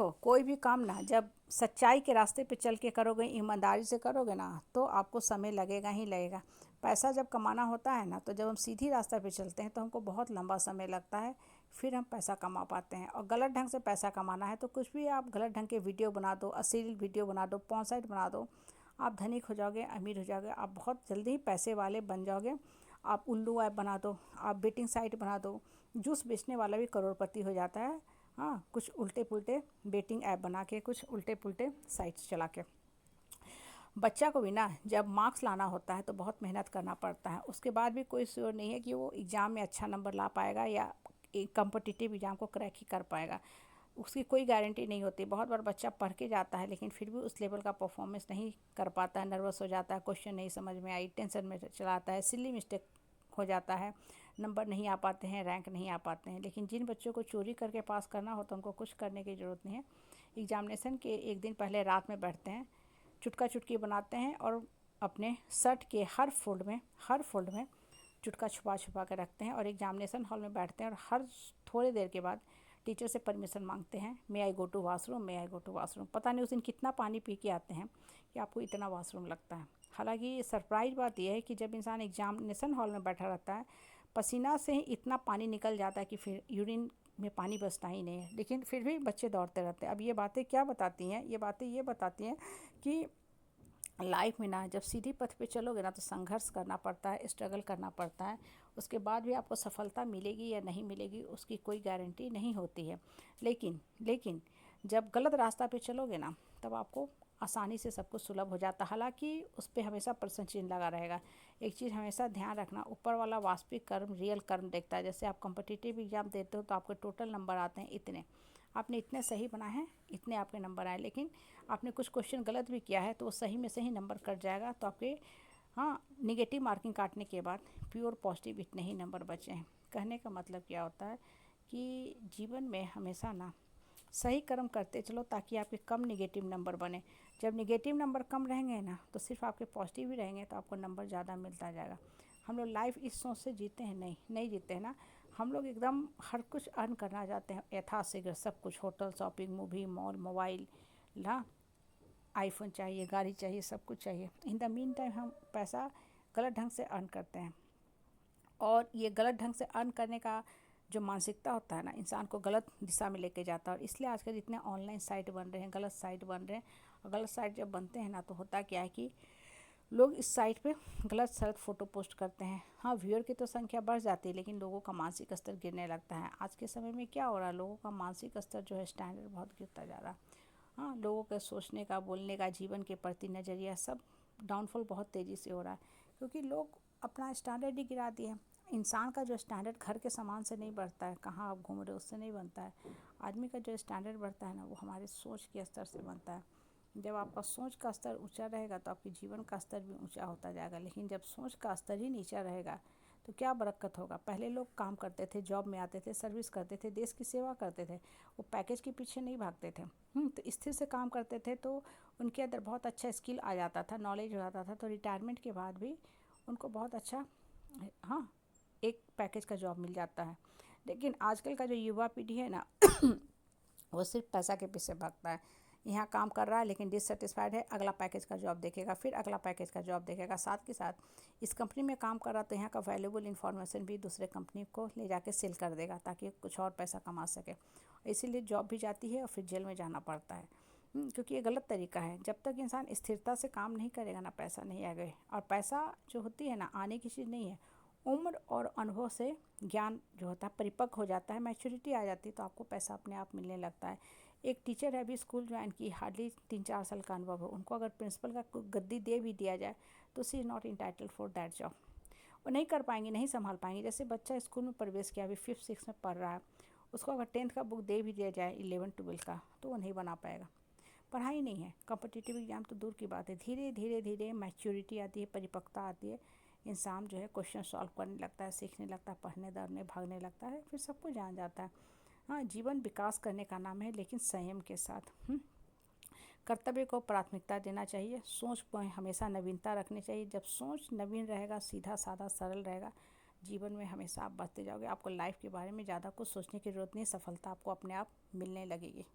देखो, कोई भी काम ना जब सच्चाई के रास्ते पे चल के करोगे, ईमानदारी से करोगे ना, तो आपको समय लगेगा ही लगेगा। पैसा जब कमाना होता है ना, तो जब हम सीधी रास्ते पे चलते हैं तो हमको बहुत लंबा समय लगता है, फिर हम पैसा कमा पाते हैं। और गलत ढंग से पैसा कमाना है तो कुछ भी आप गलत ढंग के वीडियो बना दो, अश्लील वीडियो बना दो, पॉर्न साइट बना दो, आप धनिक हो जाओगे, अमीर हो जाओगे, आप बहुत जल्दी ही पैसे वाले बन जाओगे। आप उल्लू ऐप बना दो, आप बेटिंग साइट बना दो, जूस बेचने वाला भी करोड़पति हो जाता है। हाँ, कुछ उल्टे पुल्टे बेटिंग ऐप बना के, कुछ उल्टे पुल्टे साइट्स चला के। बच्चा को भी ना जब मार्क्स लाना होता है तो बहुत मेहनत करना पड़ता है, उसके बाद भी कोई श्योर नहीं है कि वो एग्ज़ाम में अच्छा नंबर ला पाएगा या एक कॉम्पिटिटिव एग्ज़ाम को क्रैक ही कर पाएगा। उसकी कोई गारंटी नहीं होती। बहुत बार बच्चा पढ़ के जाता है लेकिन फिर भी उस लेवल का परफॉर्मेंस नहीं कर पाता है, नर्वस हो जाता है, क्वेश्चन नहीं समझ में आई, टेंशन में चला आता है, सिली मिस्टेक हो जाता है, नंबर नहीं आ पाते हैं, रैंक नहीं आ पाते हैं। लेकिन जिन बच्चों को चोरी करके पास करना होता है उनको कुछ करने की ज़रूरत नहीं है। एग्जामिनेशन के एक दिन पहले रात में बैठते हैं, चुटका चुटकी बनाते हैं और अपने शर्ट के हर फोल्ड में चुटका छुपा छुपा कर रखते हैं और एग्जामिनेशन हॉल में बैठते हैं और हर थोड़ी देर के बाद टीचर से परमिशन मांगते हैं, may I go to washroom, may I go to washroom. पता नहीं उस दिन कितना पानी पी के आते हैं कि आपको इतना वाशरूम लगता है। हालांकि सरप्राइज बात यह है कि जब इंसान एग्जामिनेशन हॉल में बैठा रहता है, पसीना से ही इतना पानी निकल जाता है कि फिर यूरिन में पानी बचता ही नहीं है, लेकिन फिर भी बच्चे दौड़ते रहते हैं। अब ये बातें क्या बताती हैं? ये बातें ये बताती हैं कि लाइफ में ना जब सीधी पथ पे चलोगे ना तो संघर्ष करना पड़ता है, स्ट्रगल करना पड़ता है। उसके बाद भी आपको सफलता मिलेगी या नहीं मिलेगी उसकी कोई गारंटी नहीं होती है। लेकिन जब गलत रास्ता पे चलोगे ना तब आपको आसानी से सब कुछ सुलभ हो जाता है। हालांकि उस पर हमेशा प्रश्न चिन्ह लगा रहेगा। एक चीज़ हमेशा ध्यान रखना, ऊपर वाला वास्तविक कर्म, रियल कर्म देखता है। जैसे आप कॉम्पिटिटिव एग्जाम देते हो तो आपके टोटल नंबर आते हैं इतने, आपने इतने सही बनाए हैं, इतने आपके नंबर आए। लेकिन आपने कुछ क्वेश्चन गलत भी किया है तो वो सही में सही नंबर कट जाएगा, तो आपके हाँ निगेटिव मार्किंग काटने के बाद प्योर पॉजिटिव इतने ही नंबर बचे हैं। कहने का मतलब क्या होता है कि जीवन में हमेशा ना सही कर्म करते चलो ताकि आपके कम निगेटिव नंबर बने। जब निगेटिव नंबर कम रहेंगे ना तो सिर्फ आपके पॉजिटिव ही रहेंगे तो आपको नंबर ज़्यादा मिलता जाएगा। हम लोग लाइफ इस सोच से जीते हैं, नहीं जीते हैं ना। हम लोग एकदम हर कुछ अर्न करना चाहते हैं यथाशीघ्र, सब कुछ, hotel, shopping, movie, mall, mobile ना, आईफोन चाहिए, गाड़ी चाहिए, सब कुछ चाहिए। इन द मीन टाइम हम पैसा गलत ढंग से अर्न करते हैं और ये गलत ढंग से अर्न करने का जो मानसिकता होता है ना, इंसान को गलत दिशा में लेके जाता है। और इसलिए आजकल इतने ऑनलाइन साइट बन रहे हैं, गलत साइट बन रहे हैं। और गलत साइट जब बनते हैं ना तो होता क्या है कि लोग इस साइट पे गलत सलत फ़ोटो पोस्ट करते हैं। हाँ, व्यूअर की तो संख्या बढ़ जाती है लेकिन लोगों का मानसिक स्तर गिरने लगता है। आज के समय में क्या हो रहा है, लोगों का मानसिक स्तर जो है, स्टैंडर्ड बहुत गिरता जा रहा है। हाँ, लोगों के सोचने का, बोलने का, जीवन के प्रति नज़रिया सब डाउनफॉल बहुत तेज़ी से हो रहा है, क्योंकि लोग अपना स्टैंडर्ड ही गिरा दिए हैं। इंसान का जो स्टैंडर्ड घर के सामान से नहीं बढ़ता है, कहाँ आप घूम रहे हो उससे नहीं बनता है। आदमी का जो स्टैंडर्ड बढ़ता है ना वो हमारे सोच के स्तर से बनता है। जब आपका सोच का स्तर ऊंचा रहेगा तो आपके जीवन का स्तर भी ऊंचा होता जाएगा। लेकिन जब सोच का स्तर ही नीचा रहेगा तो क्या बरकत होगा। पहले लोग काम करते थे, जॉब में आते थे, सर्विस करते थे, देश की सेवा करते थे, वो पैकेज के पीछे नहीं भागते थे। तो स्थिर से काम करते थे तो उनके अंदर बहुत अच्छा स्किल आ जाता था, नॉलेज हो जाता था, तो रिटायरमेंट के बाद भी उनको बहुत अच्छा, हाँ, एक पैकेज का जॉब मिल जाता है। लेकिन आजकल का जो युवा पीढ़ी है ना वो सिर्फ पैसा के पीछे भागता है। यहाँ काम कर रहा है लेकिन डिससेटिस्फाइड है, अगला पैकेज का जॉब देखेगा, फिर अगला पैकेज का जॉब देखेगा। साथ के साथ इस कंपनी में काम कर रहा तो यहाँ का वैल्यूबल इन्फॉर्मेशन भी दूसरे कंपनी को ले जाके सेल कर देगा ताकि कुछ और पैसा कमा सके। इसीलिए जॉब भी जाती है और फिर जेल में जाना पड़ता है। क्योंकि ये गलत तरीका है। जब तक इंसान स्थिरता से काम नहीं करेगा ना, पैसा नहीं आएगा। और पैसा जो होती है ना, आने की चीज़ नहीं है। उम्र और अनुभव से ज्ञान जो होता है परिपक्व हो जाता है, मैच्योरिटी आ जाती है तो आपको पैसा अपने आप मिलने लगता है। एक टीचर है, अभी स्कूल ज्वाइन की, हार्डली 3-4 साल का अनुभव है, उनको अगर प्रिंसिपल का गद्दी दे भी दिया जाए तो she is not entitled for that job. वो नहीं कर पाएंगे, नहीं संभाल पाएंगे। जैसे बच्चा स्कूल में प्रवेश किया, अभी 5th-6th में पढ़ रहा है, उसको अगर 10th का बुक दे भी दिया जाए, 11-12 का, तो वो नहीं बना पाएगा। पढ़ाई नहीं है, कॉम्पिटिटिव एग्जाम तो दूर की बात है। धीरे धीरे धीरे मैच्योरिटी आती है, परिपक्वता आती है, इंसान जो है क्वेश्चन सॉल्व करने लगता है, सीखने लगता है, पढ़ने दौड़ने भागने लगता है, फिर सब कुछ जान जाता है। हाँ, जीवन विकास करने का नाम है, लेकिन संयम के साथ। कर्तव्य को प्राथमिकता देना चाहिए, सोच को हमेशा नवीनता रखनी चाहिए। जब सोच नवीन रहेगा, सीधा साधा सरल रहेगा, जीवन में हमेशा आप बढ़ते जाओगे। आपको लाइफ के बारे में ज़्यादा कुछ सोचने की ज़रूरत नहीं, सफलता आपको अपने आप मिलने लगेगी।